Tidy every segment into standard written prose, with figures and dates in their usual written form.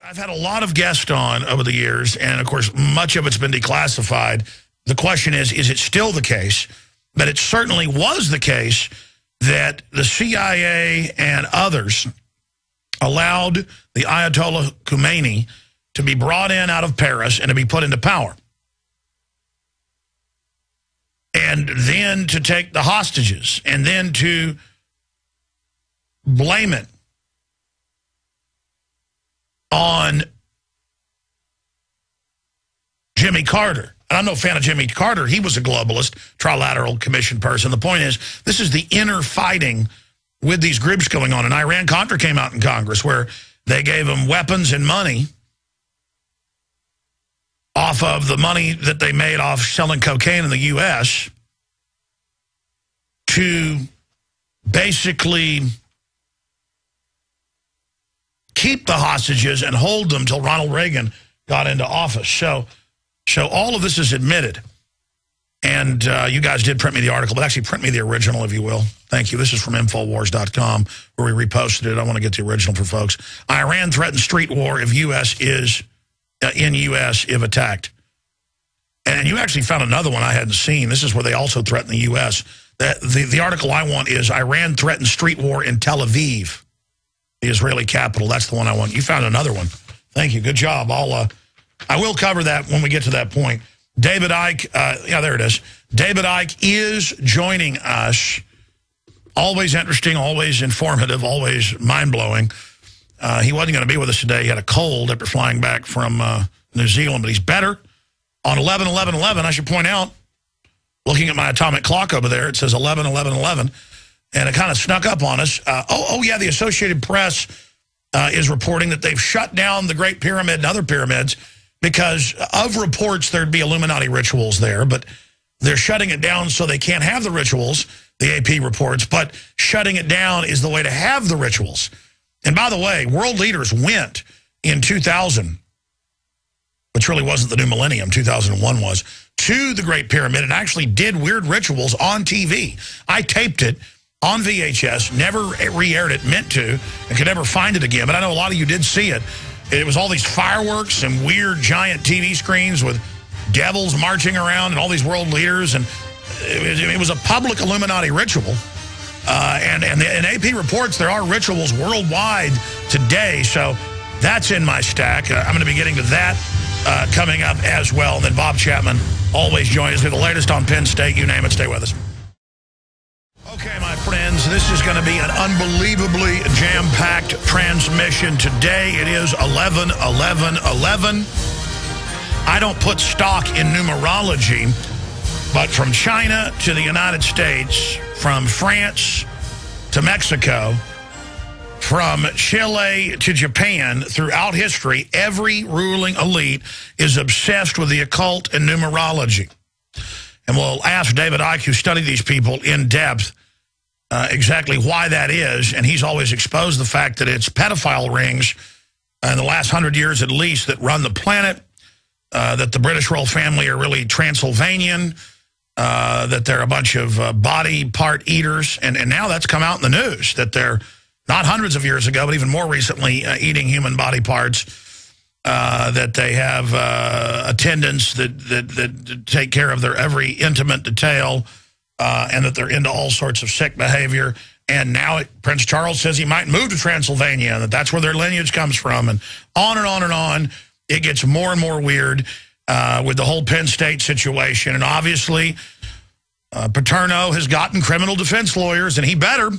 I've had a lot of guests on over the years, and of course, much of it's been declassified. The question is it still the case? But it certainly was the case that the CIA and others allowed the Ayatollah Khomeini to be brought in out of Paris and to be put into power. And then to take the hostages, and then to blame it on Jimmy Carter. And I'm no fan of Jimmy Carter. He was a globalist, trilateral commission person. The point is, this is the inner fighting with these groups going on. And Iran-Contra came out in Congress where they gave them weapons and money off of the money that they made off selling cocaine in the U.S. to basically keep the hostages and hold them till Ronald Reagan got into office. So all of this is admitted. And you guys did print me the article, but actually print me the original, if you will. Thank you. This is from Infowars.com, where we reposted it. I want to get the original for folks. Iran threatens street war if U.S. is in U.S. if attacked. And you actually found another one I hadn't seen. This is where they also threaten the U.S. The article I want is Iran threatens street war in Tel Aviv, the Israeli capital. That's the one I want. You found another one. Thank you. Good job. I will cover that when we get to that point. David Icke, yeah, there it is. David Icke is joining us. Always interesting, always informative, always mind-blowing. He wasn't going to be with us today. He had a cold after flying back from New Zealand, but he's better. On 11/11/11, I should point out, looking at my atomic clock over there, it says 11/11/11, and it kind of snuck up on us. Yeah, the Associated Press is reporting that they've shut down the Great Pyramid and other pyramids because of reports there'd be Illuminati rituals there, but they're shutting it down so they can't have the rituals, the AP reports, but shutting it down is the way to have the rituals. And by the way, world leaders went in 2000, which really wasn't the new millennium, 2001 was, to the Great Pyramid and actually did weird rituals on TV. I taped it on VHS, never re-aired it, meant to, and could never find it again. But I know a lot of you did see it. It was all these fireworks and weird giant TV screens with devils marching around and all these world leaders. And it was a public Illuminati ritual. And in AP reports, there are rituals worldwide today. So that's in my stack. I'm going to be getting to that coming up as well. And then Bob Chapman always joins us with the latest on Penn State. You name it. Stay with us. Okay, my friends, this is going to be an unbelievably jam-packed transmission today. It is 11/11/11. I don't put stock in numerology, but from China to the United States, from France to Mexico, from Chile to Japan, throughout history, every ruling elite is obsessed with the occult and numerology. And we'll ask David Icke, who studied these people in depth, exactly why that is. And he's always exposed the fact that it's pedophile rings in the last 100 years at least that run the planet, that the British royal family are really Transylvanian, that they're a bunch of body part eaters. And now that's come out in the news, that they're not hundreds of years ago, but even more recently, eating human body parts, that they have attendants that take care of their every intimate detail, and that they're into all sorts of sick behavior. And now Prince Charles says he might move to Transylvania, and that's where their lineage comes from, and on and on and on. It gets more and more weird with the whole Penn State situation. And obviously, Paterno has gotten criminal defense lawyers, and he better,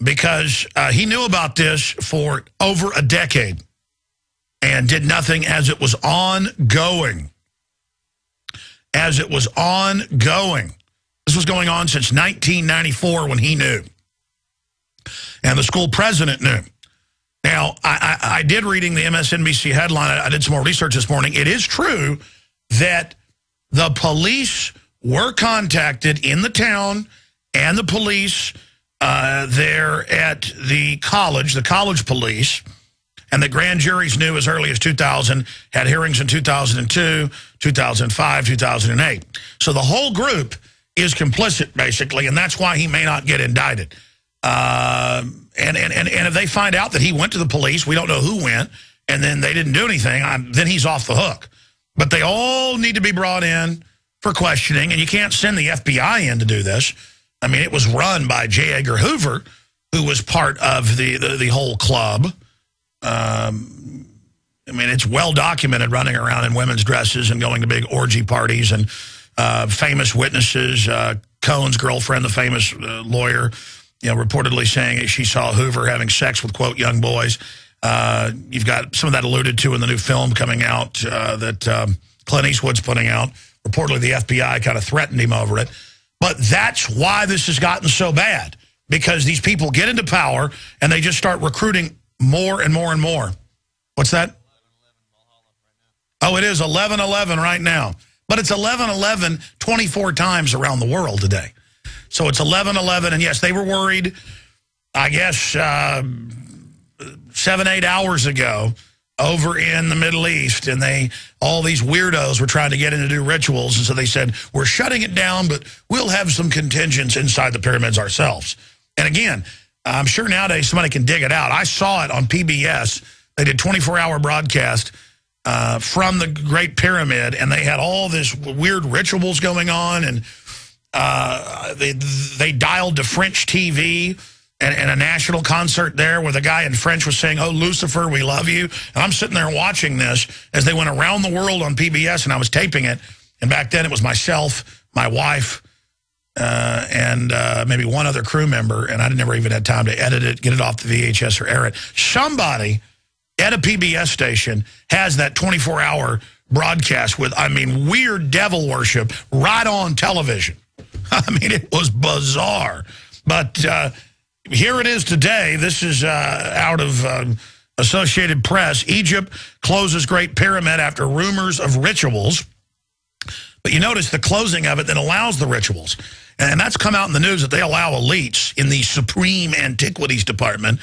because he knew about this for over a decade and did nothing as it was ongoing. This was going on since 1994 when he knew. And the school president knew. Now, I did reading the MSNBC headline. I did some more research this morning. It is true that the police were contacted in the town, and the police there at the college police, and the grand juries knew as early as 2000, had hearings in 2002, 2005, 2008. So the whole group is complicit, basically, and that's why he may not get indicted. And And if they find out that he went to the police, we don't know who went, and then they didn't do anything, then he's off the hook. But they all need to be brought in for questioning, and you can't send the FBI in to do this. I mean, it was run by J. Edgar Hoover, who was part of the whole club. I mean, it's well documented, running around in women's dresses and going to big orgy parties, and famous witnesses, Cohen's girlfriend, the famous lawyer, reportedly saying she saw Hoover having sex with, quote, young boys. You've got some of that alluded to in the new film coming out that Clint Eastwood's putting out. Reportedly, the FBI kind of threatened him over it. But that's why this has gotten so bad, because these people get into power and they just start recruiting more and more and more. What's that? Oh, it is 11/11 right now. But it's 11/11 24 times around the world today. So it's 11/11, and yes, they were worried, I guess, 7-8 hours ago over in the Middle East, and all these weirdos were trying to get in to do rituals, and so they said, we're shutting it down, but we'll have some contingents inside the pyramids ourselves. And again, I'm sure nowadays somebody can dig it out. I saw it on PBS. They did 24-hour broadcast from the Great Pyramid, and they had all this weird rituals going on, and they dialed to French TV and a national concert there where the guy in French was saying, oh, Lucifer, we love you. And I'm sitting there watching this as they went around the world on PBS, and I was taping it. And back then it was myself, my wife, and maybe one other crew member, and I never even had time to edit it, get it off the VHS or air it. Somebody at a PBS station has that 24-hour broadcast with, I mean, weird devil worship right on television. I mean, it was bizarre. But here it is today. This is out of Associated Press. Egypt closes Great Pyramid after rumors of rituals. But you notice the closing of it that allows the rituals. And that's come out in the news that they allow elites in the Supreme Antiquities Department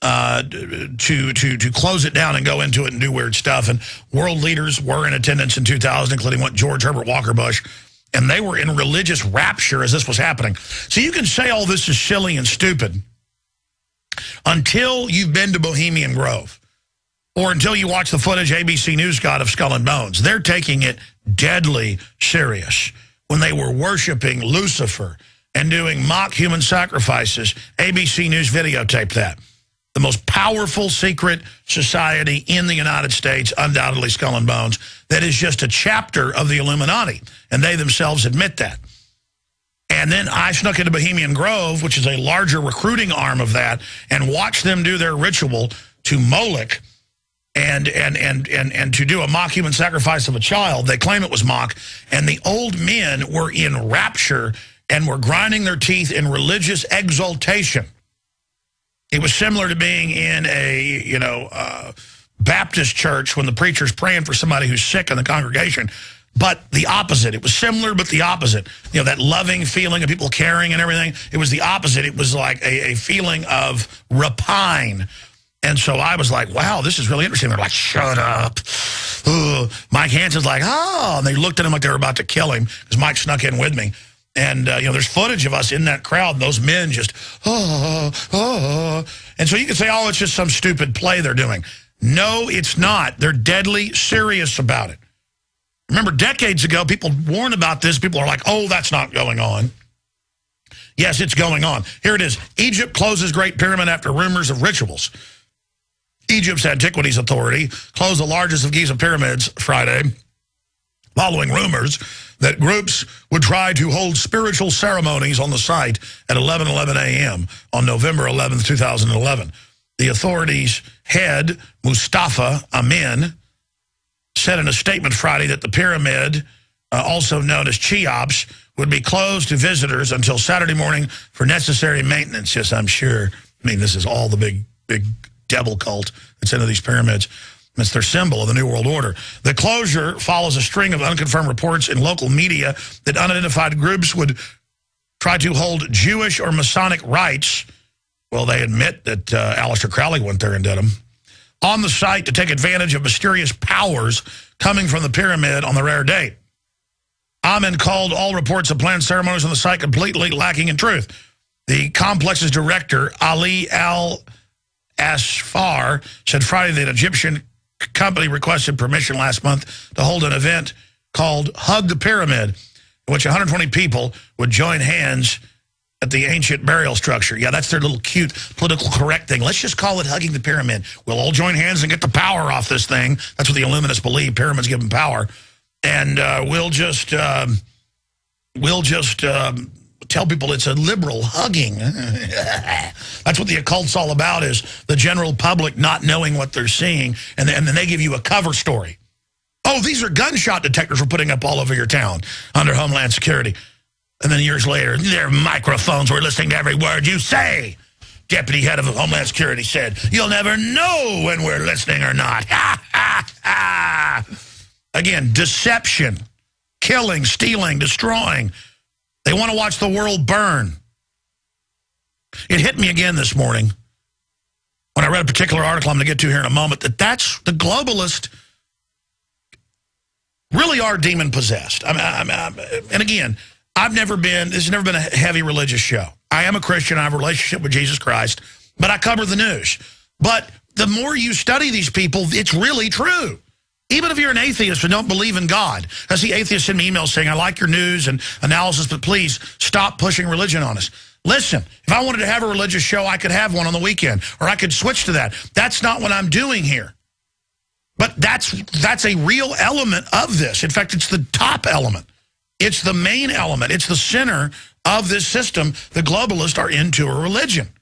to close it down and go into it and do weird stuff. And world leaders were in attendance in 2000, including George Herbert Walker Bush. And they were in religious rapture as this was happening. So you can say all this is silly and stupid until you've been to Bohemian Grove or until you watch the footage ABC News got of Skull and Bones. They're taking it deadly serious when they were worshiping Lucifer and doing mock human sacrifices. ABC News videotaped that. The most powerful secret society in the United States, undoubtedly Skull and Bones, that is just a chapter of the Illuminati, and they themselves admit that. And then I snuck into Bohemian Grove, which is a larger recruiting arm of that, and watched them do their ritual to Moloch and to do a mock human sacrifice of a child. They claim it was mock, and the old men were in rapture and were grinding their teeth in religious exaltation. It was similar to being in a, Baptist church when the preacher's praying for somebody who's sick in the congregation, but the opposite. It was similar, but the opposite. That loving feeling of people caring and everything. It was the opposite. It was like a feeling of rapine. And so I was like, wow, this is really interesting. They're like, shut up. Ugh. Mike Hanson's like, oh, and they looked at him like they were about to kill him because Mike snuck in with me. And, there's footage of us in that crowd, and those men just, And so you can say, oh, it's just some stupid play they're doing. No, it's not. They're deadly serious about it. Remember, decades ago, people warned about this. People are like, oh, that's not going on. Yes, it's going on. Here it is. Egypt closes Great Pyramid after rumors of rituals. Egypt's Antiquities Authority closed the largest of Giza pyramids Friday, following rumors that groups would try to hold spiritual ceremonies on the site at 11:11 a.m. on November 11th, 2011. The authorities' head, Mustafa Amin, said in a statement Friday that the pyramid, also known as Cheops, would be closed to visitors until Saturday morning for necessary maintenance. Yes, I'm sure. I mean, this is all the big devil cult that's into these pyramids. It's their symbol of the New World Order. The closure follows a string of unconfirmed reports in local media that unidentified groups would try to hold Jewish or Masonic rites. Well, they admit that Aleister Crowley went there and did them. On the site to take advantage of mysterious powers coming from the pyramid on the rare date. Amin called all reports of planned ceremonies on the site completely lacking in truth. The complex's director, Ali Al-Asfar, said Friday that an Egyptian company requested permission last month to hold an event called Hug the Pyramid, in which 120 people would join hands at the ancient burial structure. Yeah, that's their little cute political correct thing. Let's just call it Hugging the Pyramid. We'll all join hands and get the power off this thing. That's what the Illuminists believe. Pyramids give them power. And we'll just tell people it's a liberal hugging. That's what the occult's all about, is the general public not knowing what they're seeing, and then they give you a cover story. Oh, these are gunshot detectors we're putting up all over your town under Homeland Security. And then years later, their microphones were listening to every word you say. Deputy head of Homeland Security said, "You'll never know when we're listening or not." Again, deception, killing, stealing, destroying. They want to watch the world burn. It hit me again this morning when I read a particular article I'm going to get to here in a moment, that's the globalists really are demon-possessed. And again, this has never been a heavy religious show. I am a Christian. I have a relationship with Jesus Christ, but I cover the news. But the more you study these people, it's really true. Even if you're an atheist and don't believe in God. I see atheists send me emails saying, "I like your news and analysis, but please stop pushing religion on us." Listen, if I wanted to have a religious show, I could have one on the weekend, or I could switch to that. That's not what I'm doing here. But that's a real element of this. In fact, it's the top element. It's the main element. It's the center of this system. The globalists are into a religion.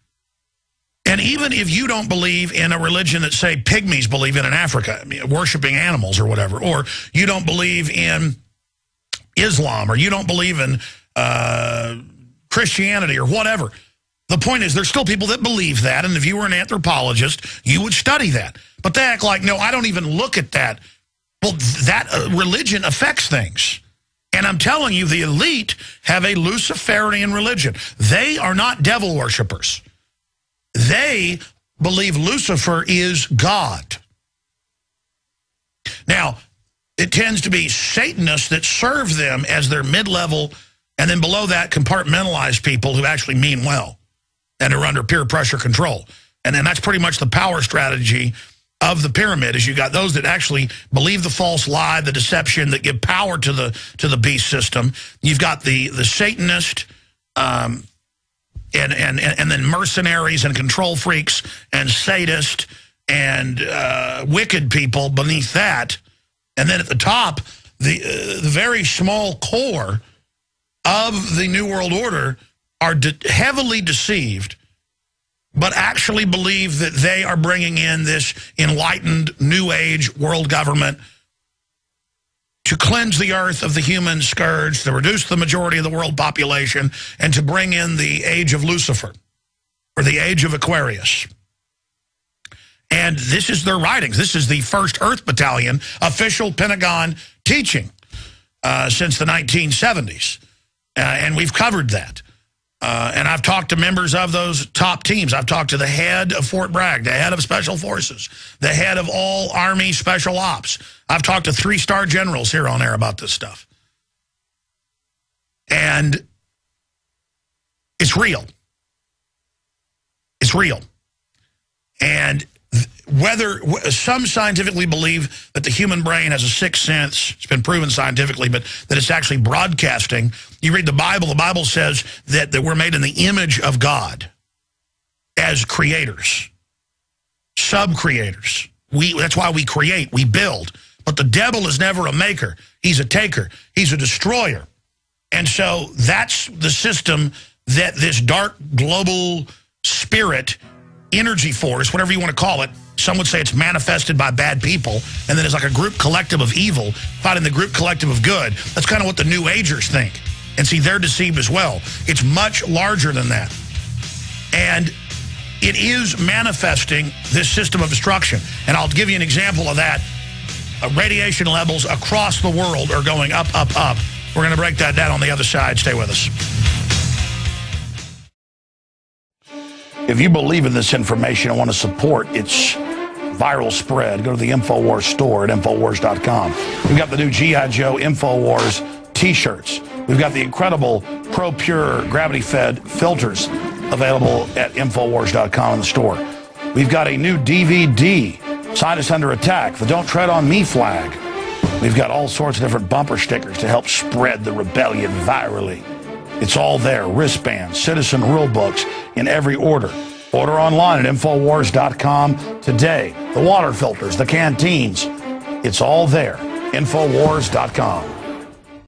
And even if you don't believe in a religion that, say, pygmies believe in Africa, worshiping animals or whatever, or you don't believe in Islam, or you don't believe in Christianity or whatever, the point is there's still people that believe that, and if you were an anthropologist, you would study that. But they act like, no, I don't even look at that. Well, that religion affects things. And I'm telling you, the elite have a Luciferian religion. They are not devil worshippers. They believe Lucifer is God. Now, it tends to be Satanists that serve them as their mid-level, and then below that, compartmentalized people who actually mean well and are under peer pressure control. And then that's pretty much the power strategy of the pyramid, is you got those that actually believe the false lie, the deception, that give power to the beast system. You've got the Satanist, and then mercenaries and control freaks and sadists and wicked people beneath that. And then at the top, the very small core of the New World Order are heavily deceived, but actually believe that they are bringing in this enlightened New Age world government to cleanse the earth of the human scourge, to reduce the majority of the world population, and to bring in the age of Lucifer, or the age of Aquarius. And this is their writings. This is the 1st Earth Battalion official Pentagon teaching since the 1970s. And we've covered that. And I've talked to members of those top teams. I've talked to the head of Fort Bragg, the head of Special Forces, the head of all Army Special Ops. I've talked to 3-star generals here on air about this stuff. And it's real. It's real. And whether some scientifically believe that the human brain has a 6th sense, it's been proven scientifically, but that it's actually broadcasting. You read the Bible says that we're made in the image of God as creators, sub-creators. That's why we create, we build. But the devil is never a maker. He's a taker. He's a destroyer. And so that's the system that this dark global spirit, energy force, whatever you want to call it, some would say it's manifested by bad people, and then it's like a group collective of evil fighting the group collective of good. That's kind of what the New Agers think. And see, they're deceived as well. It's much larger than that. And it is manifesting this system of destruction. And I'll give you an example of that. Radiation levels across the world are going up, up, up. We're going to break that down on the other side. Stay with us. If you believe in this information and want to support its viral spread, go to the InfoWars store at Infowars.com. We've got the new G.I. Joe InfoWars t-shirts. We've got the incredible Pro Pure gravity-fed filters available at Infowars.com in the store. We've got a new DVD, Scientists Under Attack, the Don't Tread on Me flag. We've got all sorts of different bumper stickers to help spread the rebellion virally. It's all there, wristbands, citizen rule books in every order. Order online at Infowars.com today. The water filters, the canteens, it's all there. Infowars.com.